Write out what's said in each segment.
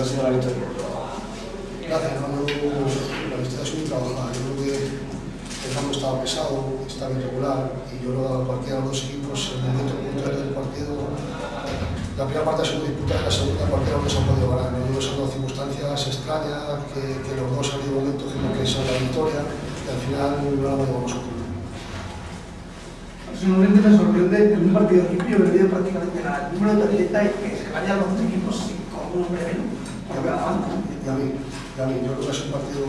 sido la victoria. Gracias, Fernando. La victoria es muy trabajada. Yo creo que el campo estaba pesado, estaba irregular y yo creo que a cualquiera de los dos equipos en el momento puntual del partido, la primera parte ha sido disputada y la segunda cualquiera de los dos han podido ganar. No digo, son dos circunstancias extrañas, que los dos han habido momentos en los que son la victoria y al final no la hemos llevado nosotros. Personalmente me sorprende en un partido limpio haber habido prácticamente nada. El número de tarjeta y que se vayan los dos equipos con un hombre menos. Y a mí, yo creo que es un partido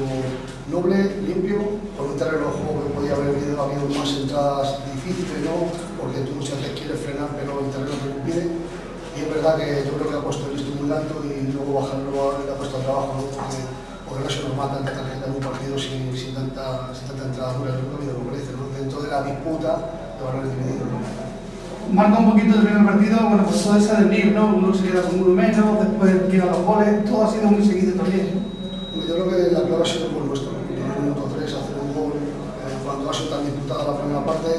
noble, limpio, con un terreno de juego que podía haber habido más entradas difíciles, ¿no? Porque tú muchas veces quieres frenar, pero el terreno te lo impide. Y es verdad que yo creo que ha puesto el listo muy alto y luego bajarlo le ha puesto al trabajo, ¿no? Porque no se nos mata tanta tarjeta en un partido sin tanta entrada dura, yo creo que lo merece, ¿no? Dentro de la disputa de valores divididos, ¿no? Marca un poquito el primer partido, bueno, pues todo ese del ¿no? Uno se queda con uno menos, después llega los goles, todo ha sido muy seguido también, ¿no? Yo creo que la clave ha sido el gol nuestro, ¿no? En el minuto 3 hacer un gol, cuando ha sido tan disputada la primera parte,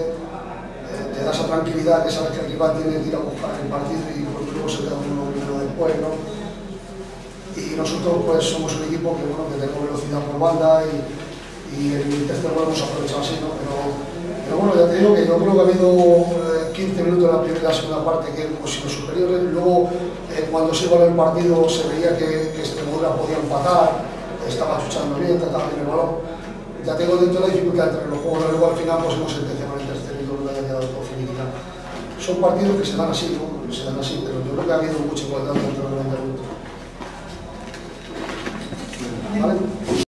te da esa tranquilidad que sabes que el rival tiene que ir a buscar el partido y luego se queda uno después, ¿no? Y nosotros pues somos un equipo que, bueno, que tenemos velocidad por banda y el tercer gol hemos aprovechado así, ¿no? Pero bueno, ya te digo que yo creo que ha habido 15 minutos en la primera y la segunda parte que hemos sido superiores. Luego, cuando se igualó el partido, se veía que Extremadura podía empatar, estaba chuchando bien, trataba bien el balón. Ya tengo dentro de la dificultad entre los juegos, luego al final pues hemos sentenciado el tercero y todo lo que haya quedado todo finiquitado. Son partidos que se dan así, ¿no? Se dan así, pero yo creo que ha habido mucha igualdad dentro de